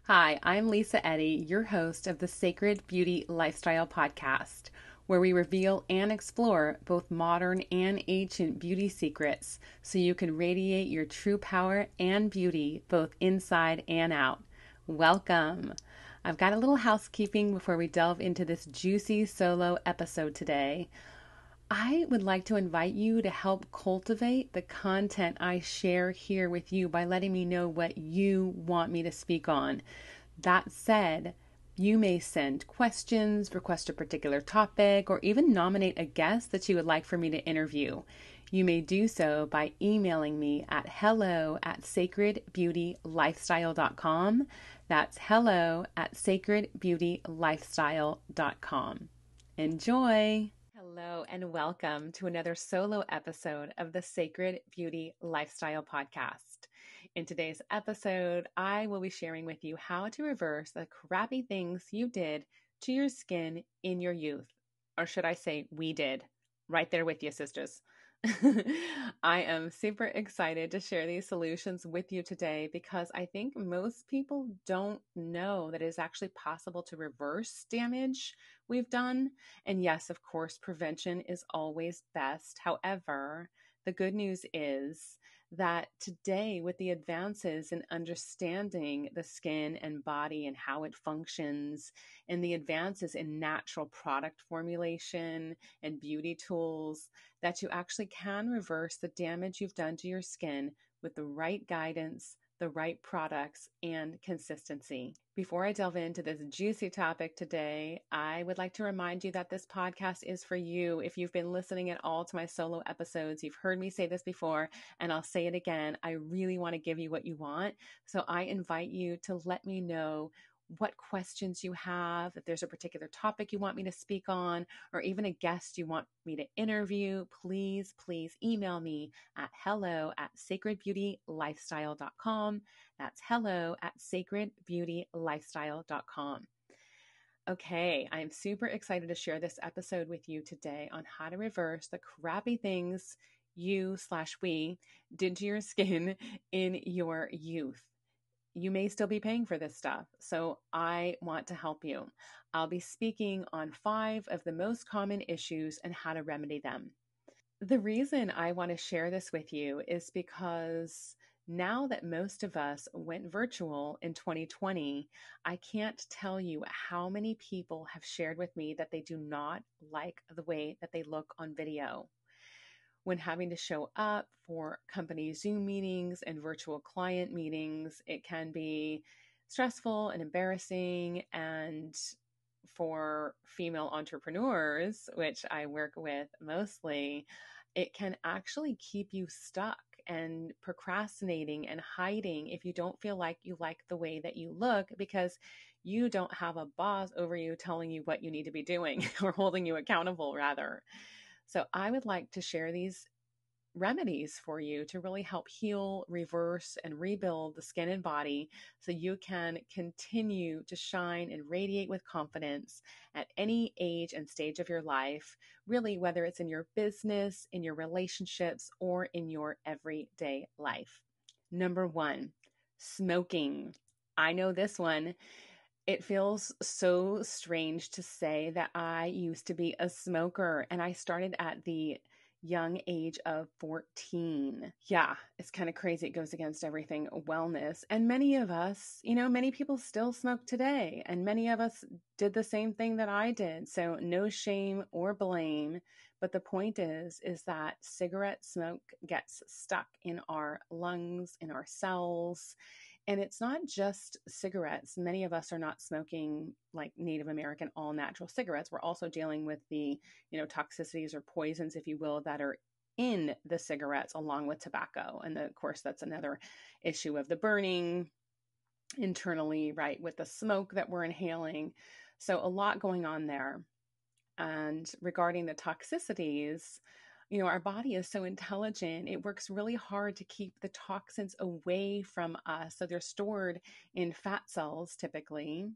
Hi, I'm Lisa Eddy, your host of the Sacred Beauty Lifestyle Podcast, where we reveal and explore both modern and ancient beauty secrets so you can radiate your true power and beauty both inside and out. Welcome! I've got a little housekeeping before we delve into this juicy solo episode today. I would like to invite you to help cultivate the content I share here with you by letting me know what you want me to speak on. That said, you may send questions, request a particular topic, or even nominate a guest that you would like for me to interview. You may do so by emailing me at hello@sacredbeautylifestyle.com. That's hello@sacredbeautylifestyle.com. Enjoy! Hello, and welcome to another solo episode of the Sacred Beauty Lifestyle Podcast. In today's episode, I will be sharing with you how to reverse the crappy things you did to your skin in your youth. Or should I say, we did. Right there with you, sisters. I am super excited to share these solutions with you today because I think most people don't know that it is actually possible to reverse damage we've done. And yes, of course, prevention is always best. However, the good news is that today, with the advances in understanding the skin and body and how it functions, and the advances in natural product formulation and beauty tools, that you actually can reverse the damage you've done to your skin with the right guidance, the right products, and consistency. Before I delve into this juicy topic today, I would like to remind you that this podcast is for you. If you've been listening at all to my solo episodes, you've heard me say this before, and I'll say it again. I really want to give you what you want. So I invite you to let me know what questions you have, if there's a particular topic you want me to speak on, or even a guest you want me to interview, please email me at hello@sacredbeautylifestyle.com. That's hello@sacredbeautylifestyle.com. Okay, I'm super excited to share this episode with you today on how to reverse the crappy things you/we did to your skin in your youth. You may still be paying for this stuff, so I want to help you. I'll be speaking on 5 of the most common issues and how to remedy them. The reason I want to share this with you is because now that most of us went virtual in 2020, I can't tell you how many people have shared with me that they do not like the way that they look on video. When having to show up for company Zoom meetings and virtual client meetings, it can be stressful and embarrassing. And for female entrepreneurs, which I work with mostly, it can actually keep you stuck and procrastinating and hiding if you don't feel like you like the way that you look because you don't have a boss over you telling you what you need to be doing or holding you accountable, rather. So I would like to share these remedies for you to really help heal, reverse, and rebuild the skin and body so you can continue to shine and radiate with confidence at any age and stage of your life, really, whether it's in your business, in your relationships, or in your everyday life. Number 1, smoking. I know this one. It feels so strange to say that I used to be a smoker and I started at the young age of 14. Yeah, it's kind of crazy. It goes against everything wellness. And many of us, many people still smoke today. And many of us did the same thing that I did. So no shame or blame. But the point is that cigarette smoke gets stuck in our lungs, in our cells. And it's not just cigarettes. Many of us are not smoking like Native American all natural cigarettes. We're also dealing with the, toxicities or poisons, if you will, that are in the cigarettes along with tobacco. And of course, that's another issue of the burning internally, right, with the smoke that we're inhaling. So a lot going on there. And regarding the toxicities, our body is so intelligent. It works really hard to keep the toxins away from us. So they're stored in fat cells typically.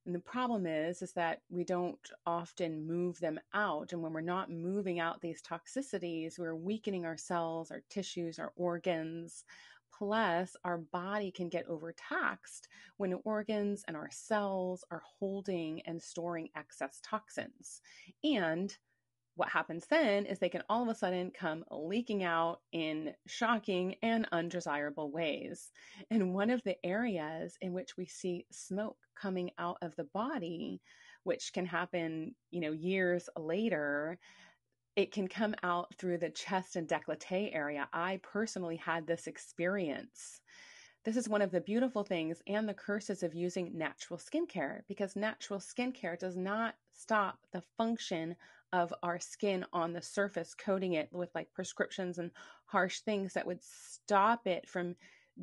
And the problem is that we don't often move them out. And when we're not moving out these toxicities, we're weakening our cells, our tissues, our organs. Plus, our body can get overtaxed when organs and our cells are holding and storing excess toxins. And what happens then is they can all of a sudden come leaking out in shocking and undesirable ways. And one of the areas in which we see smoke coming out of the body, which can happen, years later, it can come out through the chest and décolleté area. I personally had this experience. This is one of the beautiful things and the curses of using natural skincare, because natural skincare does not stop the function of our skin on the surface, coating it with like prescriptions and harsh things that would stop it from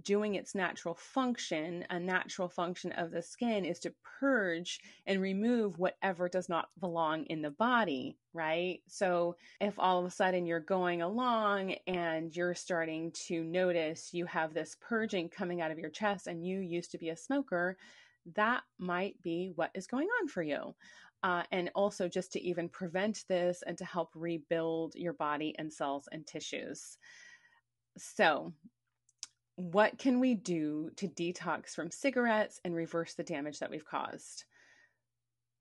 doing its natural function. A natural function of the skin is to purge and remove whatever does not belong in the body, right? So if all of a sudden you're going along and you're starting to notice you have this purging coming out of your chest and you used to be a smoker, that might be what is going on for you. And also just to even prevent this and to help rebuild your body and cells and tissues. So what can we do to detox from cigarettes and reverse the damage that we've caused?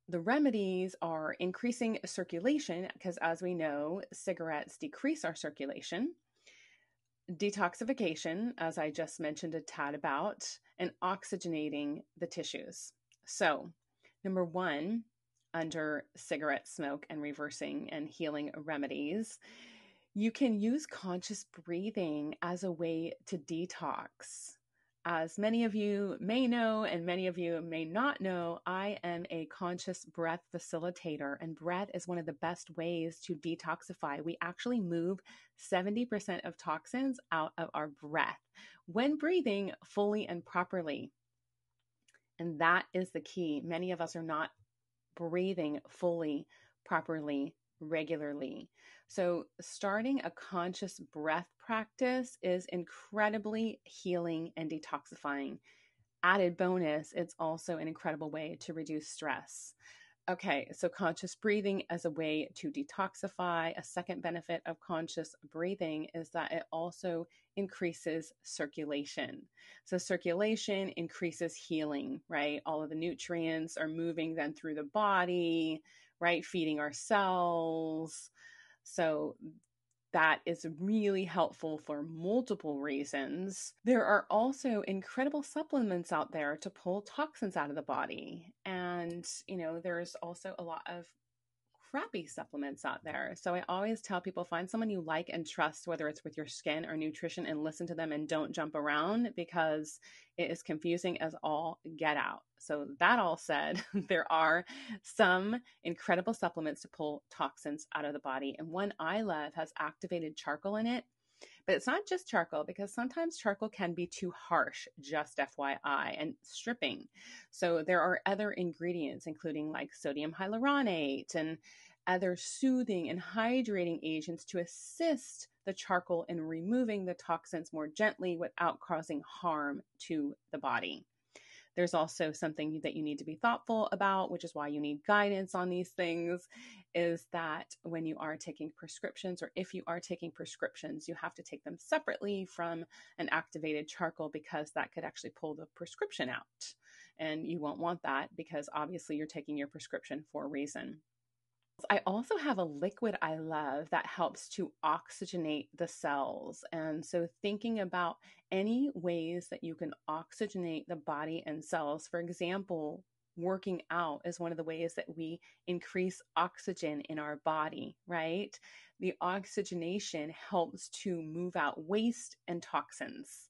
The remedies are increasing circulation, because as we know, cigarettes decrease our circulation. Detoxification, as I just mentioned a tad about, and oxygenating the tissues. So, number one, under cigarette smoke and reversing and healing remedies, you can use conscious breathing as a way to detox. As many of you may know, and many of you may not know, I am a conscious breath facilitator, and breath is one of the best ways to detoxify. We actually move 70% of toxins out of our breath when breathing fully and properly. And that is the key. Many of us are not breathing fully, properly, regularly. So starting a conscious breath practice is incredibly healing and detoxifying. Added bonus, it's also an incredible way to reduce stress. Okay, so conscious breathing as a way to detoxify. A second benefit of conscious breathing is that it also increases circulation. So circulation increases healing, right? All of the nutrients are moving then through the body, right? Feeding our cells. So that is really helpful for multiple reasons. There are also incredible supplements out there to pull toxins out of the body. And, there's also a lot of crappy supplements out there. So I always tell people, find someone you like and trust, whether it's with your skin or nutrition, and listen to them and don't jump around, because it is confusing as all get out. So that all said, there are some incredible supplements to pull toxins out of the body. And one I love has activated charcoal in it. But it's not just charcoal, because sometimes charcoal can be too harsh, just FYI, and stripping. So there are other ingredients, including like sodium hyaluronate and other soothing and hydrating agents to assist the charcoal in removing the toxins more gently without causing harm to the body. There's also something that you need to be thoughtful about, which is why you need guidance on these things, is that when you are taking prescriptions, or if you are taking prescriptions, you have to take them separately from an activated charcoal, because that could actually pull the prescription out. And you won't want that, because obviously you're taking your prescription for a reason. I also have a liquid I love that helps to oxygenate the cells. And so thinking about any ways that you can oxygenate the body and cells, for example, working out is one of the ways that we increase oxygen in our body, right? The oxygenation helps to move out waste and toxins.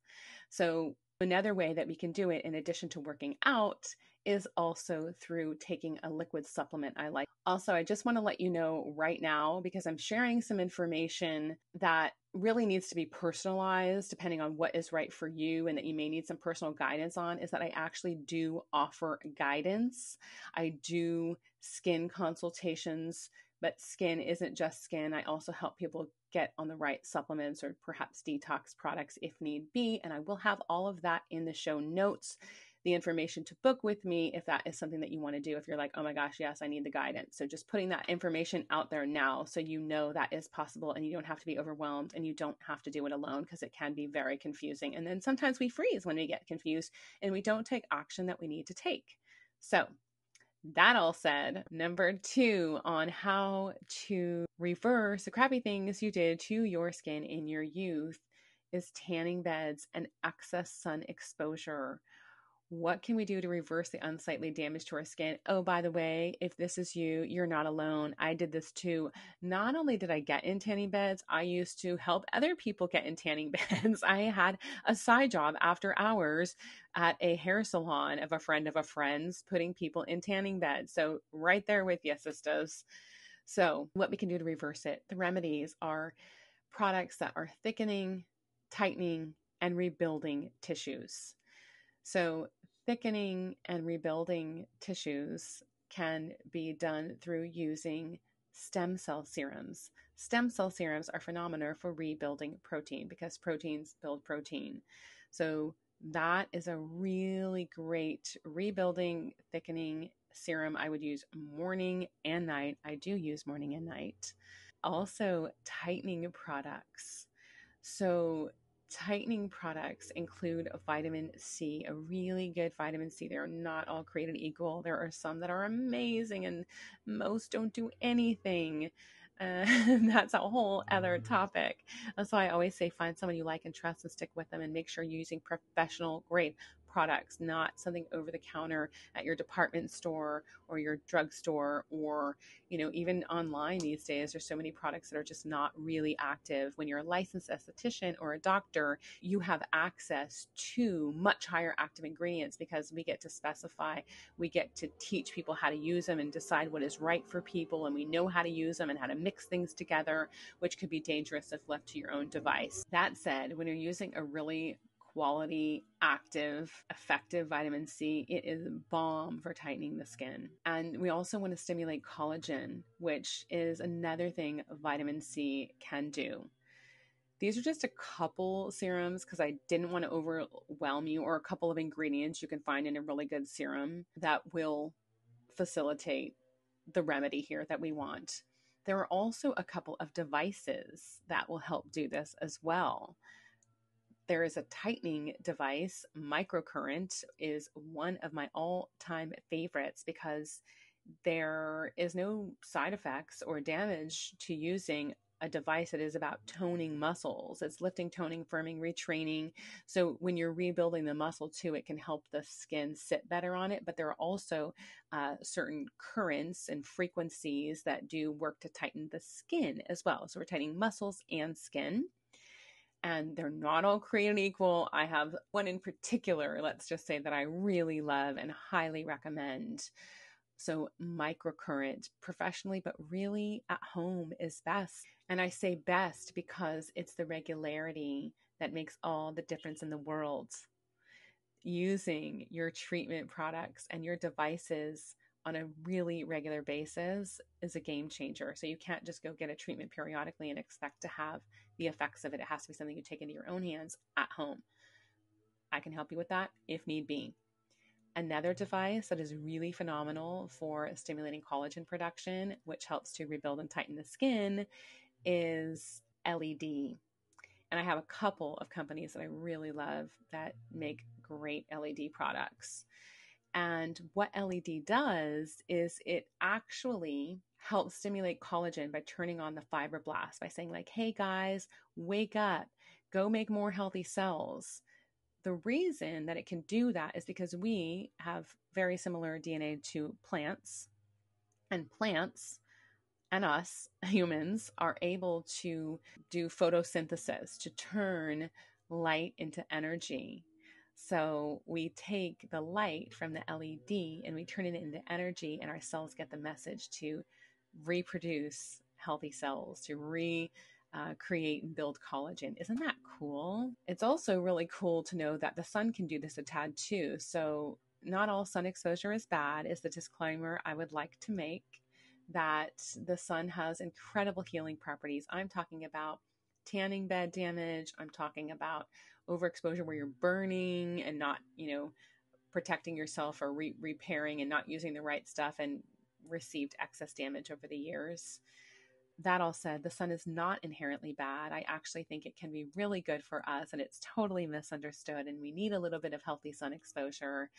So another way that we can do it, in addition to working out, is also through taking a liquid supplement I like. Also, I just want to let you know right now, because I'm sharing some information that really needs to be personalized depending on what is right for you, and that you may need some personal guidance on, is that I actually do offer guidance. I do skin consultations, but skin isn't just skin. I also help people get on the right supplements or perhaps detox products if need be. And I will have all of that in the show notes. the information to book with me if that is something that you want to do. If you're like, oh my gosh, yes, I need the guidance. So just putting that information out there now so you know that is possible and you don't have to be overwhelmed and you don't have to do it alone, because it can be very confusing. And then sometimes we freeze when we get confused and we don't take action that we need to take. So that all said, number 2 on how to reverse the crappy things you did to your skin in your youth is tanning beds and excess sun exposure. What can we do to reverse the unsightly damage to our skin? Oh, by the way, if this is you, you're not alone. I did this too. Not only did I get in tanning beds, I used to help other people get in tanning beds. I had a side job after hours at a hair salon of a friend's, putting people in tanning beds. So right there with you, sisters. So what we can do to reverse it. The remedies are products that are thickening, tightening, and rebuilding tissues. So thickening and rebuilding tissues can be done through using stem cell serums. Stem cell serums are phenomena for rebuilding protein because proteins build protein. So that is a really great rebuilding, thickening serum. I would use morning and night. I do use morning and night. Also, tightening products. So tightening products include vitamin C, a really good vitamin C. They're not all created equal. There are some that are amazing and most don't do anything. That's a whole other topic. That's why I always say find someone you like and trust and stick with them, and make sure you're using professional grade products, not something over the counter at your department store or your drugstore, or even online these days. There's so many products that are just not really active. When you're a licensed esthetician or a doctor, you have access to much higher active ingredients because we get to specify, we get to teach people how to use them and decide what is right for people, and we know how to use them and how to mix things together, which could be dangerous if left to your own device. That said, when you're using a really quality, active, effective vitamin C, it is bomb for tightening the skin. And we also want to stimulate collagen, which is another thing vitamin C can do. These are just a couple serums because I didn't want to overwhelm you, or a couple of ingredients you can find in a really good serum that will facilitate the remedy here that we want. There are also a couple of devices that will help do this as well. There is a tightening device. Microcurrent is one of my all-time favorites because there is no side effects or damage to using a device that is about toning muscles. It's lifting, toning, firming, retraining. So when you're rebuilding the muscle too, it can help the skin sit better on it. But there are also certain currents and frequencies that do work to tighten the skin as well. So we're tightening muscles and skin. And they're not all created equal. I have one in particular, let's just say, that I really love and highly recommend. So microcurrent, professionally, but really at home, is best. And I say best because it's the regularity that makes all the difference in the world. Using your treatment products and your devices on a really regular basis is a game changer. So you can't just go get a treatment periodically and expect to have the effects of it. It has to be something you take into your own hands at home. I can help you with that if need be. Another device that is really phenomenal for stimulating collagen production, which helps to rebuild and tighten the skin, is LED. And I have a couple of companies that I really love that make great LED products. And what LED does is it actually helps stimulate collagen by turning on the fibroblasts, by saying like, hey guys, wake up, go make more healthy cells. The reason that it can do that is because we have very similar DNA to plants, and plants and us humans are able to do photosynthesis to turn light into energy. So we take the light from the LED and we turn it into energy, and our cells get the message to reproduce healthy cells, to create and build collagen. Isn't that cool? It's also really cool to know that the sun can do this a tad too. So not all sun exposure is bad, is the disclaimer I would like to make, that the sun has incredible healing properties. I'm talking about tanning bed damage. I'm talking about overexposure where you're burning and not, protecting yourself or repairing and not using the right stuff and received excess damage over the years. That all said, the sun is not inherently bad. I actually think it can be really good for us, and it's totally misunderstood. And we need a little bit of healthy sun exposure.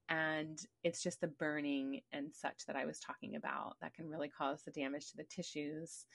And it's just the burning and such that I was talking about that can really cause the damage to the tissues.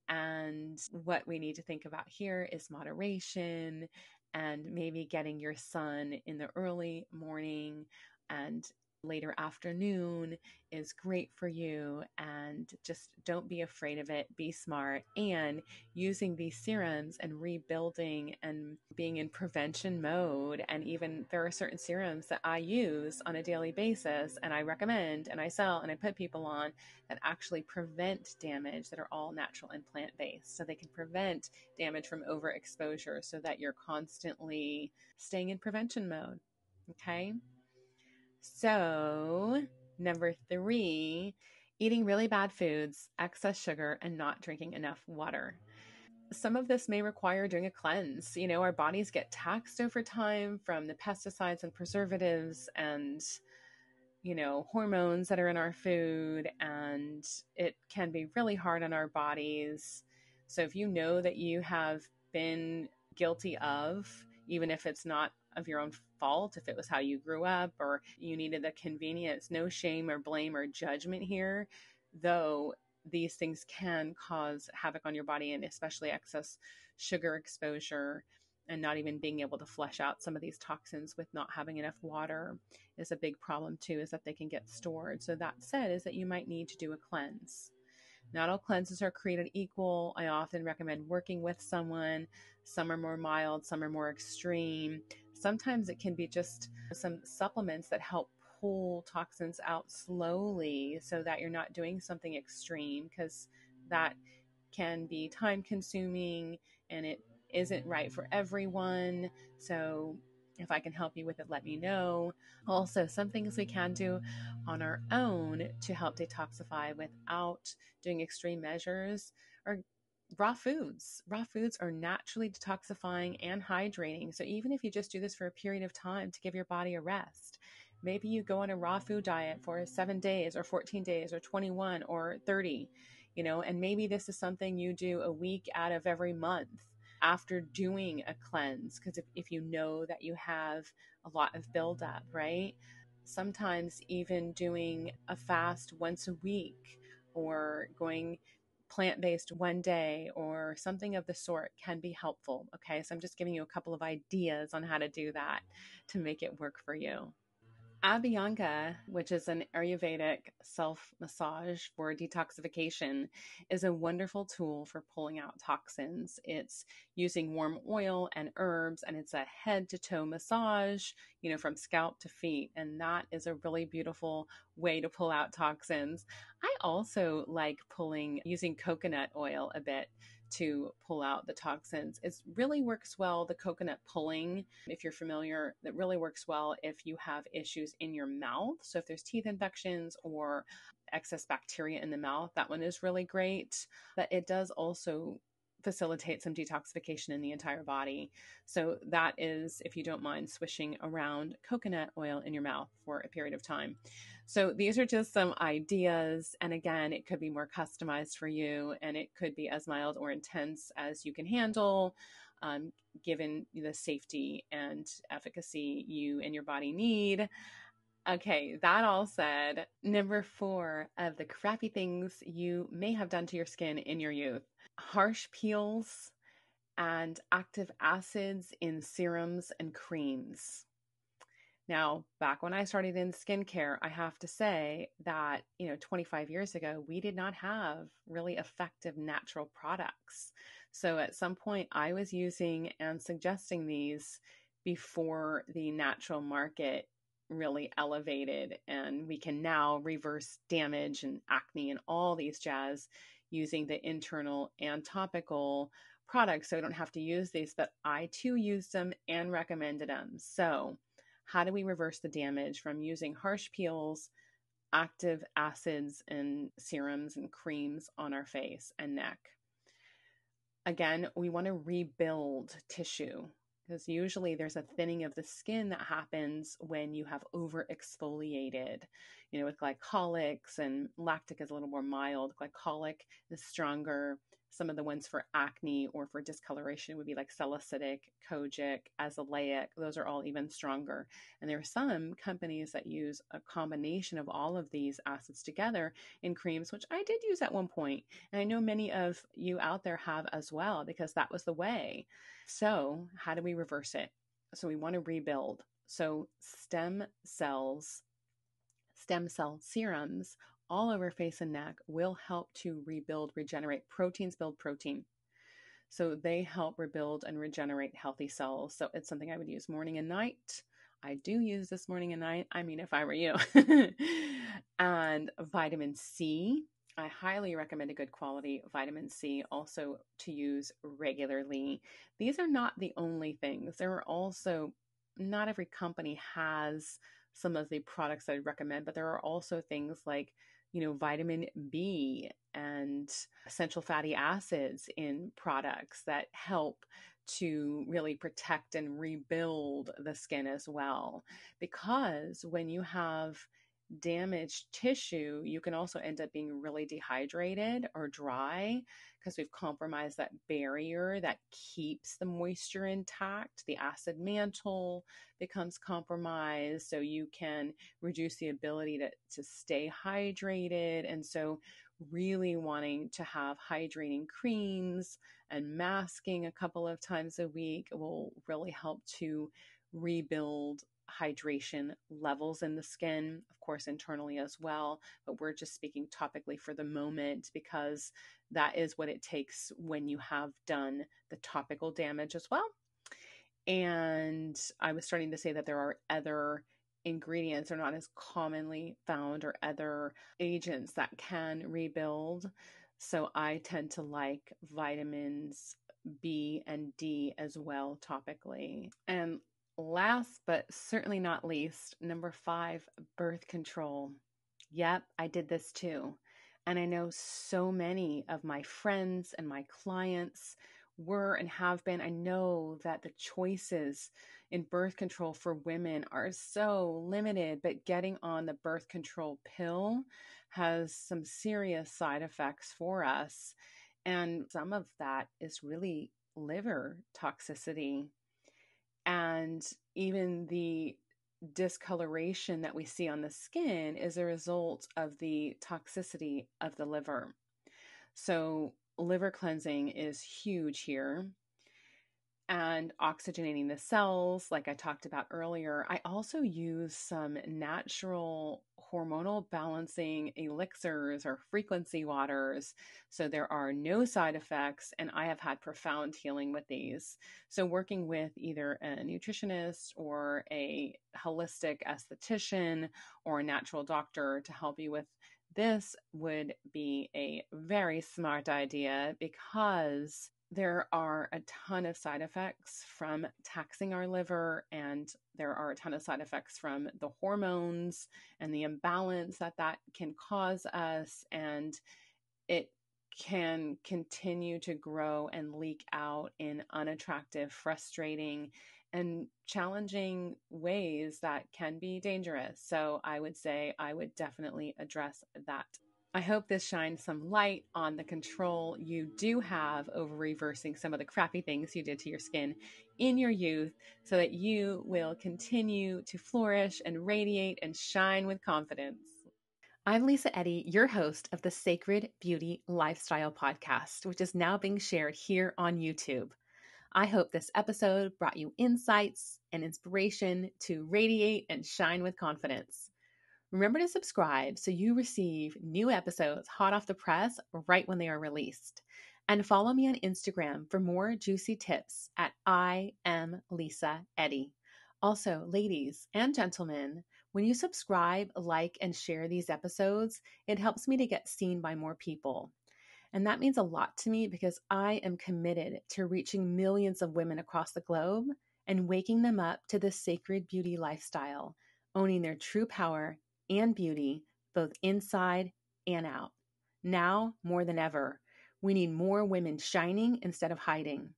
And what we need to think about here is moderation and maybe getting your sun in the early morning and later afternoon is great for you. And just don't be afraid of it. Be smart. And using these serums and rebuilding and being in prevention mode. And even there are certain serums that I use on a daily basis and I recommend and I sell and I put people on that actually prevent damage, that are all natural and plant-based. So they can prevent damage from overexposure so that you're constantly staying in prevention mode. Okay. So, number 3, eating really bad foods, excess sugar, and not drinking enough water. Some of this may require doing a cleanse. You know, our bodies get taxed over time from the pesticides and preservatives and, you know, hormones that are in our food, and it can be really hard on our bodies. So if you know that you have been guilty of, even if it's not of your own fault, if it was how you grew up or you needed the convenience, no shame or blame or judgment here, though these things can cause havoc on your body, and especially excess sugar exposure and not even being able to flush out some of these toxins with not having enough water is a big problem too, is that they can get stored. So that said is that you might need to do a cleanse. Not all cleanses are created equal. I often recommend working with someone. Some are more mild, some are more extreme. Sometimes it can be just some supplements that help pull toxins out slowly so that you're not doing something extreme, because that can be time consuming and it isn't right for everyone. So if I can help you with it, let me know. Also, some things we can do on our own to help detoxify without doing extreme measures are raw foods. Raw foods are naturally detoxifying and hydrating. So even if you just do this for a period of time to give your body a rest, maybe you go on a raw food diet for 7 days or 14 days or 21 or 30, you know, and maybe this is something you do a week out of every month after doing a cleanse. Because if you know that you have a lot of buildup, right? Sometimes even doing a fast once a week or going plant-based one day or something of the sort can be helpful. Okay, so I'm just giving you a couple of ideas on how to do that to make it work for you. Abhyanga, which is an Ayurvedic self-massage for detoxification, is a wonderful tool for pulling out toxins. It's using warm oil and herbs, and it's a head-to-toe massage, you know, from scalp to feet, and that is a really beautiful way to pull out toxins. I also like using coconut oil a bit to pull out the toxins. It really works well, the coconut pulling, if you're familiar, that really works well if you have issues in your mouth. So if there's teeth infections or excess bacteria in the mouth, that one is really great. But it does also facilitate some detoxification in the entire body. So that is, if you don't mind swishing around coconut oil in your mouth for a period of time. So these are just some ideas. And again, it could be more customized for you, and it could be as mild or intense as you can handle, given the safety and efficacy you and your body need. Okay, that all said, number 4 of the crappy things you may have done to your skin in your youth: harsh peels and active acids in serums and creams. Now, back when I started in skincare, I have to say that, 25 years ago, we did not have really effective natural products. So at some point, I was using and suggesting these before the natural market really elevated, and we can now reverse damage and acne and all these jazz using the internal and topical products. So I don't have to use these, but I too used them and recommended them. So how do we reverse the damage from using harsh peels, active acids, and serums and creams on our face and neck? Again, we want to rebuild tissue. because usually there's a thinning of the skin that happens when you have over exfoliated, with glycolics, and lactic is a little more mild. Glycolic is stronger. Some of the ones for acne or for discoloration would be like salicylic, kojic, azelaic. Those are all even stronger. And there are some companies that use a combination of all of these acids together in creams, which I did use at one point. And I know many of you out there have as well, because that was the way. So how do we reverse it? So we want to rebuild. So stem cell serums all over face and neck will help to rebuild, regenerate. Proteins build protein. So they help rebuild and regenerate healthy cells. So it's something I would use morning and night. I do use this morning and night. I mean, if I were you. And vitamin C. I highly recommend a good quality vitamin C also to use regularly. These are not the only things. There are also, not every company has some of the products I'd recommend, but there are also things like, vitamin B and essential fatty acids in products that help to really protect and rebuild the skin as well. Because when you have damaged tissue, you can also end up being really dehydrated or dry because we've compromised that barrier that keeps the moisture intact. The acid mantle becomes compromised, so you can reduce the ability to stay hydrated. And so really wanting to have hydrating creams and masking a couple of times a week will really help to rebuild hydration levels in the skin, of course, internally as well. But we're just speaking topically for the moment because that is what it takes when you have done the topical damage as well. And I was starting to say that there are other ingredients are not as commonly found, or other agents that can rebuild. So I tend to like vitamins B and D as well topically. And last but certainly not least, number 5, birth control. Yep, I did this too. And I know so many of my friends and my clients were and have been. I know that the choices in birth control for women are so limited, but getting on the birth control pill has some serious side effects for us. And some of that is really liver toxicity. And even the discoloration that we see on the skin is a result of the toxicity of the liver. So liver cleansing is huge here. And oxygenating the cells, like I talked about earlier. I also use some natural hormonal balancing elixirs or frequency waters. So there are no side effects, and I have had profound healing with these. So working with either a nutritionist or a holistic esthetician or a natural doctor to help you with this would be a very smart idea, because there are a ton of side effects from taxing our liver, and there are a ton of side effects from the hormones and the imbalance that can cause us, and it can continue to grow and leak out in unattractive, frustrating, and challenging ways that can be dangerous. So I would say I would definitely address that. I hope this shines some light on the control you do have over reversing some of the crappy things you did to your skin in your youth, so that you will continue to flourish and radiate and shine with confidence. I'm Lisa Eddy, your host of the Sacred Beauty Lifestyle Podcast, which is now being shared here on YouTube. I hope this episode brought you insights and inspiration to radiate and shine with confidence. Remember to subscribe so you receive new episodes hot off the press right when they are released. And follow me on Instagram for more juicy tips at I am Lisa Eddy. Also, ladies and gentlemen, when you subscribe, like, and share these episodes, it helps me to get seen by more people. And that means a lot to me, because I am committed to reaching millions of women across the globe and waking them up to the sacred beauty lifestyle, owning their true power and beauty, both inside and out. Now, more than ever, we need more women shining instead of hiding.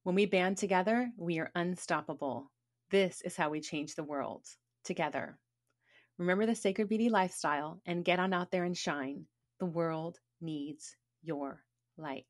When we band together, we are unstoppable. This is how we change the world, together. Remember the sacred beauty lifestyle and get on out there and shine. The world needs your light.